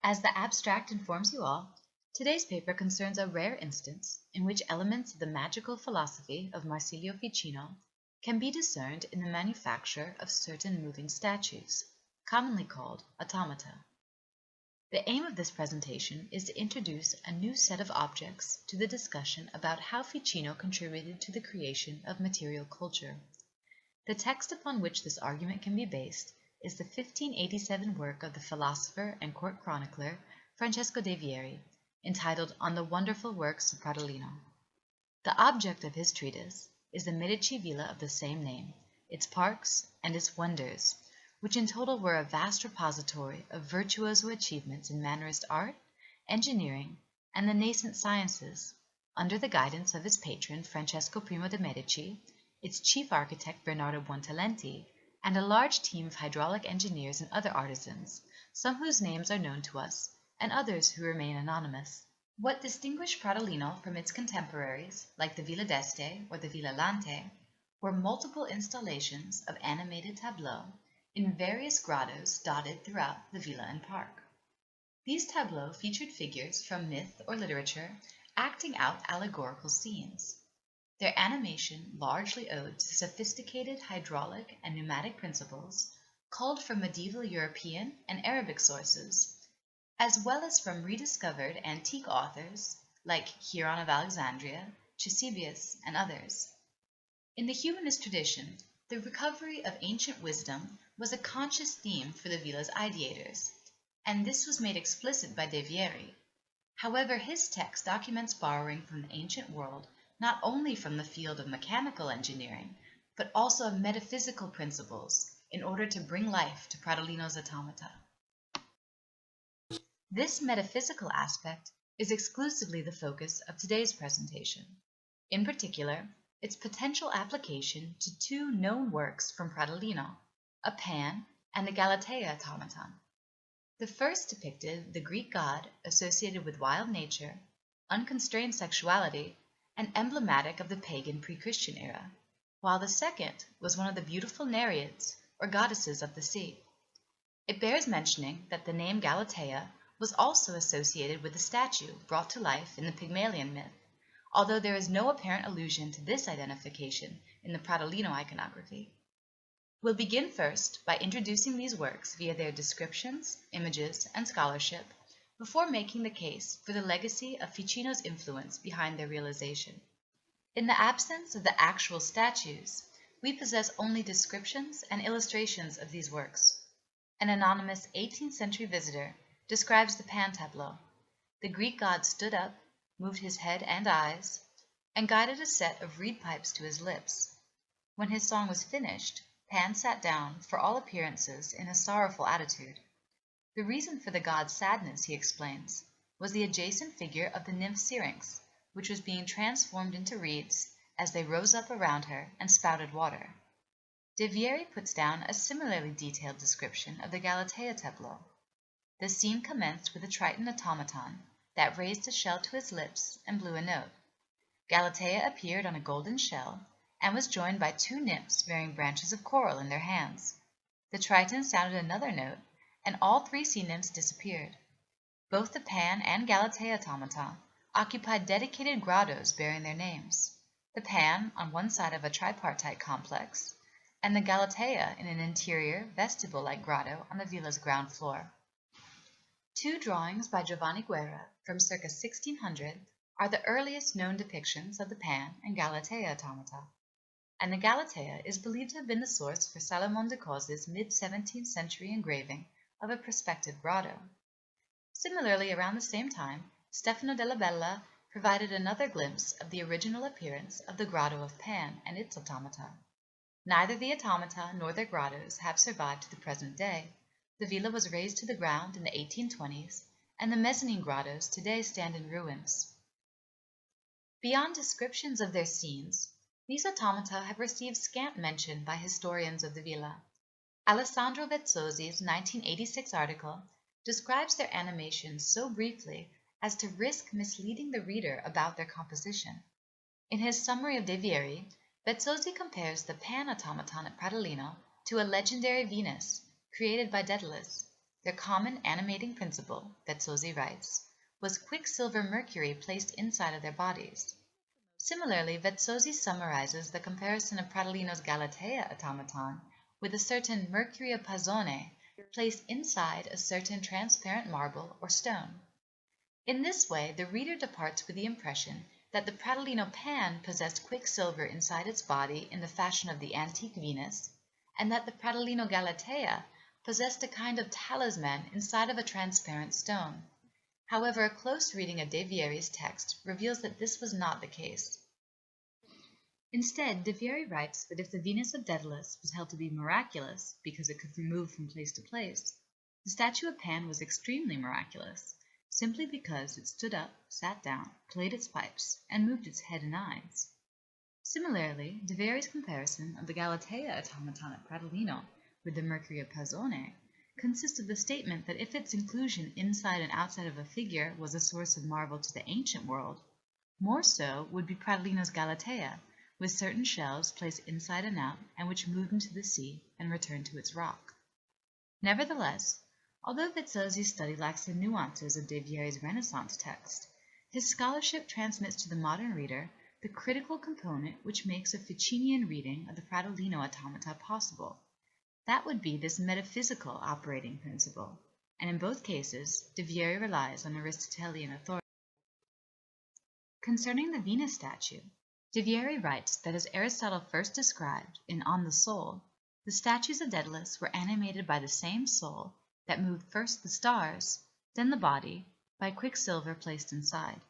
As the abstract informs you all, today's paper concerns a rare instance in which elements of the magical philosophy of Marsilio Ficino can be discerned in the manufacture of certain moving statues, commonly called automata. The aim of this presentation is to introduce a new set of objects to the discussion about how Ficino contributed to the creation of material culture. The text upon which this argument can be based is the 1587 work of the philosopher and court chronicler Francesco de' Vieri, entitled On the Wonderful Works of Pradolino. The object of his treatise is the Medici villa of the same name, its parks, and its wonders, which in total were a vast repository of virtuoso achievements in Mannerist art, engineering, and the nascent sciences, under the guidance of its patron Francesco I de' Medici, its chief architect Bernardo Buontalenti, and a large team of hydraulic engineers and other artisans, some whose names are known to us, and others who remain anonymous. What distinguished Pradolino from its contemporaries, like the Villa d'Este or the Villa Lante, were multiple installations of animated tableaux in various grottos dotted throughout the villa and park. These tableaux featured figures from myth or literature acting out allegorical scenes. Their animation largely owed to sophisticated hydraulic and pneumatic principles culled from medieval European and Arabic sources, as well as from rediscovered antique authors like Hieron of Alexandria, Ctesibius, and others. In the humanist tradition, the recovery of ancient wisdom was a conscious theme for the villa's ideators, and this was made explicit by de' Vieri. However, his text documents borrowing from the ancient world not only from the field of mechanical engineering, but also of metaphysical principles in order to bring life to Pradolino's automata. This metaphysical aspect is exclusively the focus of today's presentation, in particular, its potential application to two known works from Pradolino, a Pan and a Galatea automaton. The first depicted the Greek god associated with wild nature, unconstrained sexuality, and emblematic of the pagan pre-Christian era, while the second was one of the beautiful Nereids, or goddesses of the sea. It bears mentioning that the name Galatea was also associated with the statue brought to life in the Pygmalion myth, although there is no apparent allusion to this identification in the Pradolino iconography. We'll begin first by introducing these works via their descriptions, images, and scholarship, before making the case for the legacy of Ficino's influence behind their realization. In the absence of the actual statues, we possess only descriptions and illustrations of these works. An anonymous 18th century visitor describes the Pan tableau. The Greek god stood up, moved his head and eyes, and guided a set of reed pipes to his lips. When his song was finished, Pan sat down, for all appearances, in a sorrowful attitude. The reason for the god's sadness, he explains, was the adjacent figure of the nymph Syrinx, which was being transformed into reeds as they rose up around her and spouted water. De' Vieri puts down a similarly detailed description of the Galatea tableau. The scene commenced with a Triton automaton that raised a shell to his lips and blew a note. Galatea appeared on a golden shell and was joined by two nymphs bearing branches of coral in their hands. The Triton sounded another note, and all three sea nymphs disappeared. Both the Pan and Galatea automata occupied dedicated grottos bearing their names, the Pan on one side of a tripartite complex, and the Galatea in an interior vestibule-like grotto on the villa's ground floor. Two drawings by Giovanni Guerra from circa 1600 are the earliest known depictions of the Pan and Galatea automata, and the Galatea is believed to have been the source for Salomon de Cos's mid-17th century engraving of a prospective grotto. Similarly, around the same time, Stefano della Bella provided another glimpse of the original appearance of the Grotto of Pan and its automata. Neither the automata nor their grottos have survived to the present day. The villa was razed to the ground in the 1820s, and the mezzanine grottos today stand in ruins. Beyond descriptions of their scenes, these automata have received scant mention by historians of the villa. Alessandro Vezzosi's 1986 article describes their animation so briefly as to risk misleading the reader about their composition. In his summary of De' Vieri, Vezzosi compares the Pan automaton at Pradolino to a legendary Venus created by Daedalus, Their common animating principle, Vezzosi writes, was quicksilver mercury placed inside of their bodies. Similarly, Vezzosi summarizes the comparison of Pradolino's Galatea automaton with a certain mercury pazzone placed inside a certain transparent marble or stone. In this way, the reader departs with the impression that the Pradolino Pan possessed quicksilver inside its body in the fashion of the antique Venus, and that the Pradolino Galatea possessed a kind of talisman inside of a transparent stone. However, a close reading of De Vieri's text reveals that this was not the case. Instead, De Vieri writes that if the Venus of Daedalus was held to be miraculous because it could move from place to place, the statue of Pan was extremely miraculous, simply because it stood up, sat down, played its pipes, and moved its head and eyes. Similarly, De Vieri's comparison of the Galatea automaton at Pradolino with the mercury pazzone consists of the statement that if its inclusion inside and outside of a figure was a source of marvel to the ancient world, more so would be Pradolino's Galatea, with certain shells placed inside and out and which moved into the sea and returned to its rock. Nevertheless, although Vezzosi's study lacks the nuances of De Vieri's Renaissance text, his scholarship transmits to the modern reader the critical component which makes a Ficinian reading of the Pradolino automata possible. That would be this metaphysical operating principle, and in both cases, De Vieri relies on Aristotelian authority. Concerning the Venus statue, De Vieri writes that as Aristotle first described in On the Soul, the statues of Daedalus were animated by the same soul that moved first the stars, then the body, by quicksilver placed inside.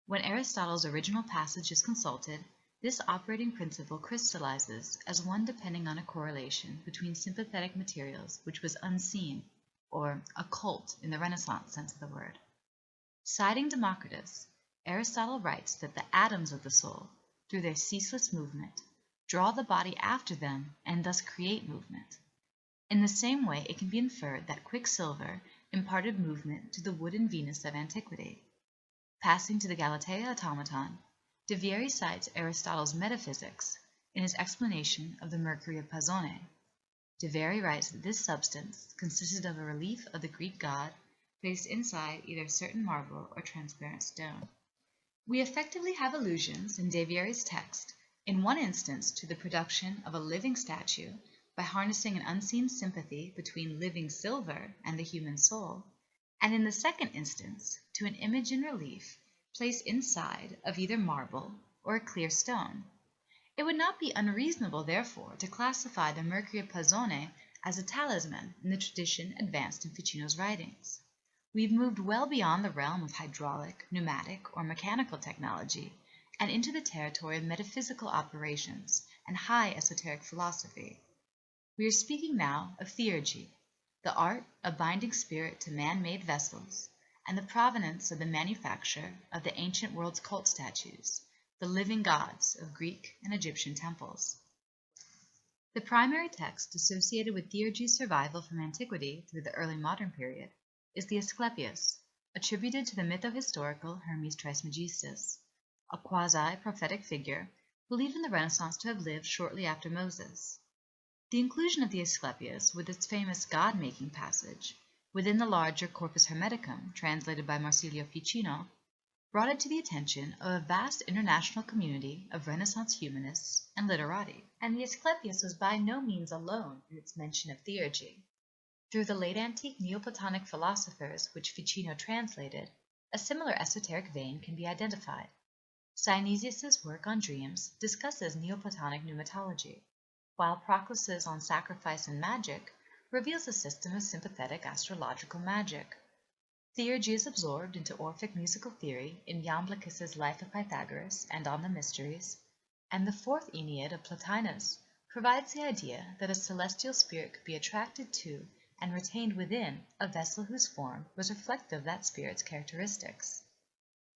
When Aristotle's original passage is consulted, this operating principle crystallizes as one depending on a correlation between sympathetic materials which was unseen, or occult in the Renaissance sense of the word. Citing Democritus, Aristotle writes that the atoms of the soul, through their ceaseless movement, draw the body after them and thus create movement. In the same way, it can be inferred that quicksilver imparted movement to the wooden Venus of antiquity. Passing to the Galatea automaton, De Vieri cites Aristotle's Metaphysics in his explanation of the mercury of pazzone. De Vieri writes that this substance consisted of a relief of the Greek god placed inside either certain marble or transparent stone. We effectively have allusions in De Vieri's text, in one instance to the production of a living statue by harnessing an unseen sympathy between living silver and the human soul, and in the second instance to an image in relief placed inside of either marble or a clear stone. It would not be unreasonable, therefore, to classify the mercury pazzone as a talisman in the tradition advanced in Ficino's writings. We've moved well beyond the realm of hydraulic, pneumatic, or mechanical technology and into the territory of metaphysical operations and high esoteric philosophy. We are speaking now of theurgy, the art of binding spirit to man-made vessels, and the provenance of the manufacture of the ancient world's cult statues, the living gods of Greek and Egyptian temples. The primary text associated with theurgy's survival from antiquity through the early modern period is the Asclepius, attributed to the mytho-historical Hermes Trismegistus, a quasi-prophetic figure believed in the Renaissance to have lived shortly after Moses. The inclusion of the Asclepius, with its famous God-making passage, within the larger Corpus Hermeticum, translated by Marsilio Ficino, brought it to the attention of a vast international community of Renaissance humanists and literati. And the Asclepius was by no means alone in its mention of theurgy. Through the late antique Neoplatonic philosophers which Ficino translated, a similar esoteric vein can be identified. Dionysius's work on dreams discusses Neoplatonic pneumatology, while Proclus's on sacrifice and magic reveals a system of sympathetic astrological magic. Theurgy is absorbed into Orphic musical theory in Iamblichus's Life of Pythagoras and On the Mysteries, and the fourth Aeneid of Plotinus provides the idea that a celestial spirit could be attracted to and retained within a vessel whose form was reflective of that spirit's characteristics.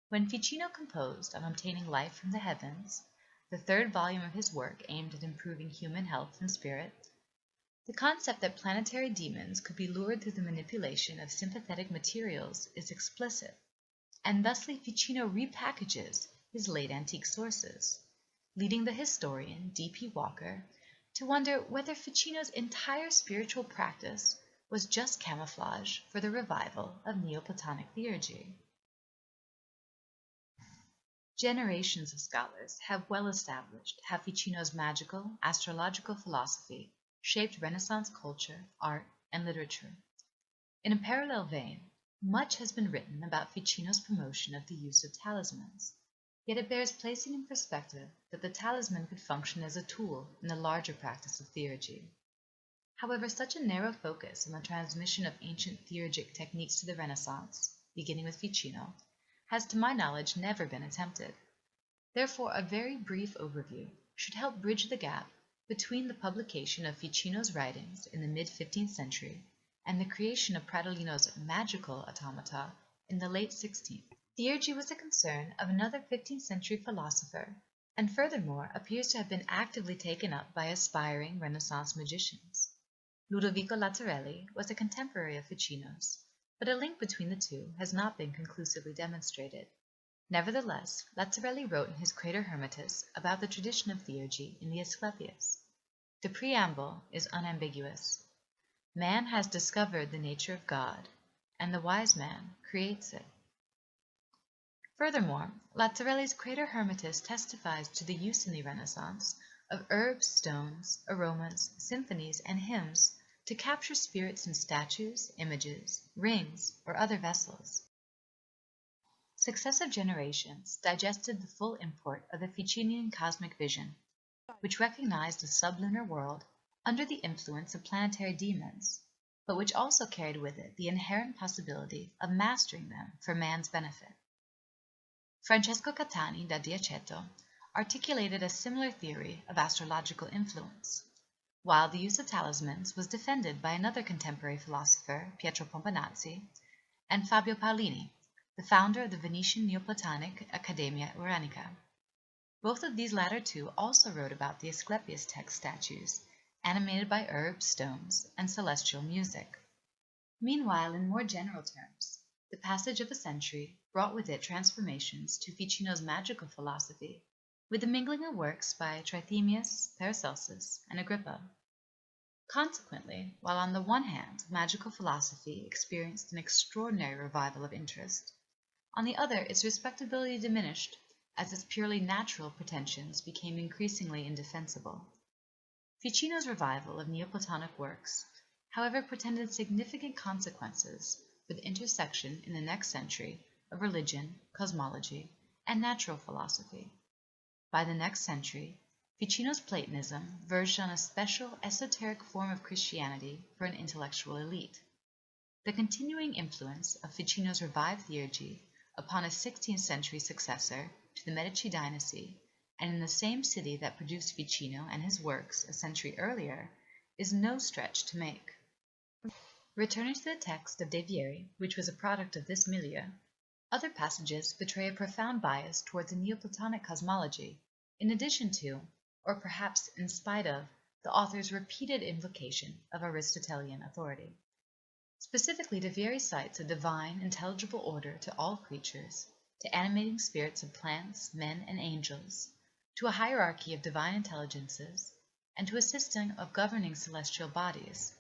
When Ficino composed on obtaining life from the heavens, the third volume of his work aimed at improving human health and spirit, the concept that planetary demons could be lured through the manipulation of sympathetic materials is explicit, and thusly Ficino repackages his late antique sources, leading the historian D.P. Walker to wonder whether Ficino's entire spiritual practice was just camouflage for the revival of Neoplatonic theurgy. Generations of scholars have well established how Ficino's magical, astrological philosophy shaped Renaissance culture, art, and literature. In a parallel vein, much has been written about Ficino's promotion of the use of talismans, yet it bears placing in perspective that the talisman could function as a tool in the larger practice of theurgy. However, such a narrow focus on the transmission of ancient theurgic techniques to the Renaissance, beginning with Ficino, has to my knowledge never been attempted. Therefore, a very brief overview should help bridge the gap between the publication of Ficino's writings in the mid-15th century and the creation of Pratolino's magical automata in the late 16th. Theurgy was a concern of another 15th century philosopher, and furthermore appears to have been actively taken up by aspiring Renaissance magicians. Ludovico Laterelli was a contemporary of Ficino's, but a link between the two has not been conclusively demonstrated. Nevertheless, Laterelli wrote in his Crater Hermetis about the tradition of theurgy in the Asclepius. The preamble is unambiguous. Man has discovered the nature of God, and the wise man creates it. Furthermore, Laterelli's Crater Hermetis testifies to the use in the Renaissance of herbs, stones, aromas, symphonies, and hymns to capture spirits in statues, images, rings, or other vessels. Successive generations digested the full import of the Ficinian cosmic vision, which recognized the sublunar world under the influence of planetary demons, but which also carried with it the inherent possibility of mastering them for man's benefit. Francesco Catani da Diaceto articulated a similar theory of astrological influence, while the use of talismans was defended by another contemporary philosopher, Pietro Pomponazzi, and Fabio Paolini, the founder of the Venetian Neoplatonic Accademia Iranica. Both of these latter two also wrote about the Asclepius text statues, animated by herbs, stones, and celestial music. Meanwhile, in more general terms, the passage of a century brought with it transformations to Ficino's magical philosophy, with the mingling of works by Trithemius, Paracelsus, and Agrippa. Consequently, while on the one hand magical philosophy experienced an extraordinary revival of interest, on the other its respectability diminished as its purely natural pretensions became increasingly indefensible. Ficino's revival of Neoplatonic works, however, portended significant consequences for the intersection in the next century of religion, cosmology, and natural philosophy. By the next century, Ficino's Platonism verged on a special esoteric form of Christianity for an intellectual elite. The continuing influence of Ficino's revived theurgy upon a 16th century successor to the Medici dynasty, and in the same city that produced Ficino and his works a century earlier, is no stretch to make. Returning to the text of De Vieri, which was a product of this milieu, other passages betray a profound bias towards a Neoplatonic cosmology, in addition to, or perhaps in spite of, the author's repeated invocation of Aristotelian authority. Specifically, De Vieri cites a divine, intelligible order to all creatures, to animating spirits of plants, men, and angels, to a hierarchy of divine intelligences, and to a system of governing celestial bodies.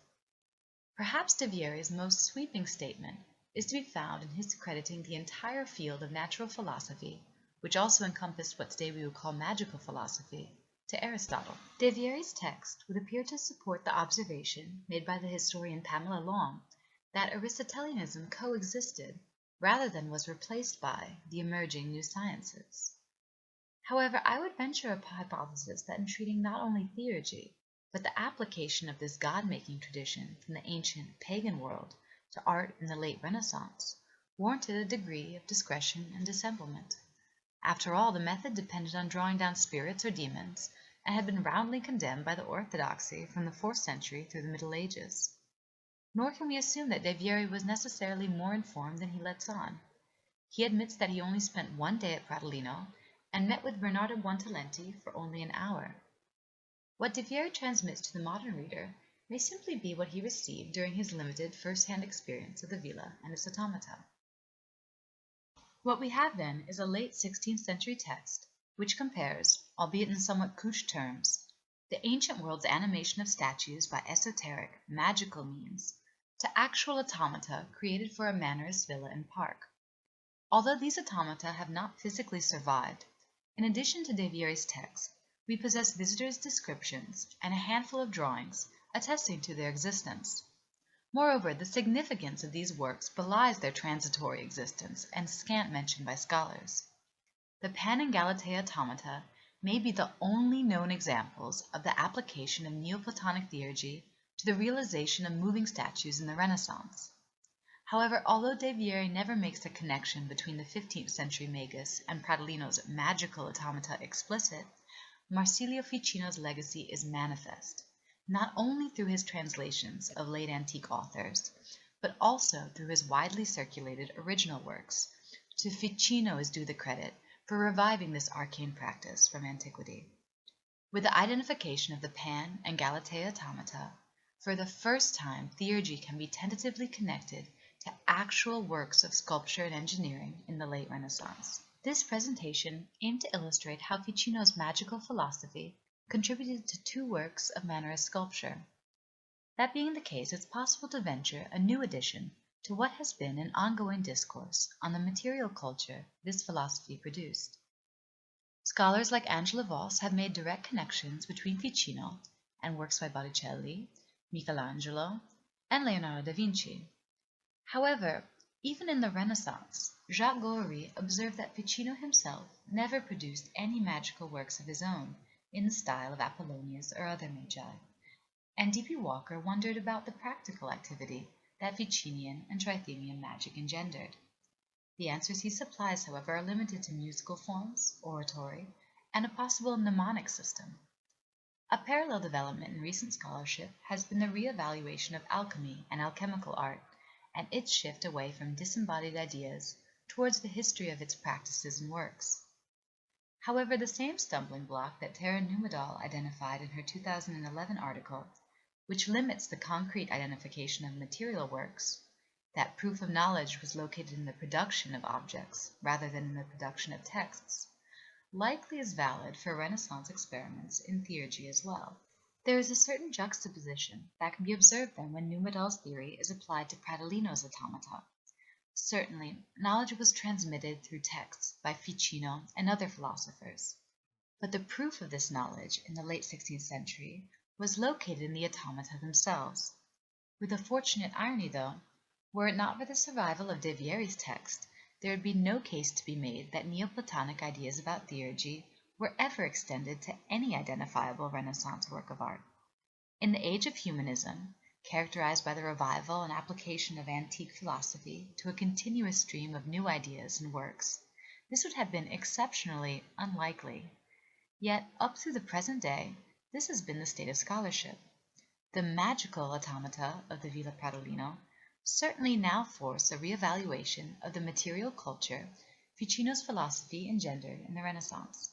Perhaps De Vieri's most sweeping statement is to be found in his crediting the entire field of natural philosophy, which also encompassed what today we would call magical philosophy, to Aristotle. De Vieri's text would appear to support the observation made by the historian Pamela Long that Aristotelianism coexisted rather than was replaced by the emerging new sciences. However, I would venture a hypothesis that in treating not only theurgy, but the application of this God-making tradition from the ancient pagan world to art in the late Renaissance warranted a degree of discretion and dissemblement. After all, the method depended on drawing down spirits or demons, and had been roundly condemned by the orthodoxy from the 4th century through the Middle Ages. Nor can we assume that De Vieri was necessarily more informed than he lets on. He admits that he only spent one day at Pratolino, and met with Bernardo Buontalenti for only an hour. What De Vieri transmits to the modern reader may simply be what he received during his limited first-hand experience of the villa and its automata. What we have then is a late 16th century text which compares, albeit in somewhat couched terms, the ancient world's animation of statues by esoteric, magical means to actual automata created for a Mannerist villa and park. Although these automata have not physically survived, in addition to De Vieri's text, we possess visitors' descriptions and a handful of drawings attesting to their existence. Moreover, the significance of these works belies their transitory existence and scant mention by scholars. The Pan and Galatea automata may be the only known examples of the application of Neoplatonic theurgy to the realization of moving statues in the Renaissance. However, although De Vieri never makes the connection between the 15th century Magus and Pratolino's magical automata explicit, Marsilio Ficino's legacy is manifest, not only through his translations of late antique authors, but also through his widely circulated original works. To Ficino is due the credit for reviving this arcane practice from antiquity. With the identification of the Pan and Galatea automata, for the first time theurgy can be tentatively connected to actual works of sculpture and engineering in the late Renaissance. This presentation aimed to illustrate how Ficino's magical philosophy contributed to two works of Mannerist sculpture. That being the case, it's possible to venture a new addition to what has been an ongoing discourse on the material culture this philosophy produced. Scholars like Angela Voss have made direct connections between Ficino and works by Botticelli, Michelangelo, and Leonardo da Vinci. However, even in the Renaissance, Jacques Guattari observed that Ficino himself never produced any magical works of his own in the style of Apollonius or other magi, and D.P. Walker wondered about the practical activity that Ficinian and Trithemian magic engendered. The answers he supplies, however, are limited to musical forms, oratory, and a possible mnemonic system. A parallel development in recent scholarship has been the re-evaluation of alchemy and alchemical art, and its shift away from disembodied ideas towards the history of its practices and works. However, the same stumbling block that Tara Numedal identified in her 2011 article, which limits the concrete identification of material works, that proof of knowledge was located in the production of objects rather than in the production of texts, likely is valid for Renaissance experiments in theurgy as well. There is a certain juxtaposition that can be observed then when Numedal's theory is applied to Pratolino's automata. Certainly, knowledge was transmitted through texts by Ficino and other philosophers, but the proof of this knowledge in the late 16th century was located in the automata themselves. With a fortunate irony, though, were it not for the survival of De Vieri's text, there would be no case to be made that Neoplatonic ideas about theurgy were ever extended to any identifiable Renaissance work of art. In the age of humanism, characterized by the revival and application of antique philosophy to a continuous stream of new ideas and works, this would have been exceptionally unlikely. Yet, up through the present day, this has been the state of scholarship. The magical automata of the Villa Pratolino certainly now force a re-evaluation of the material culture Ficino's philosophy engendered in the Renaissance.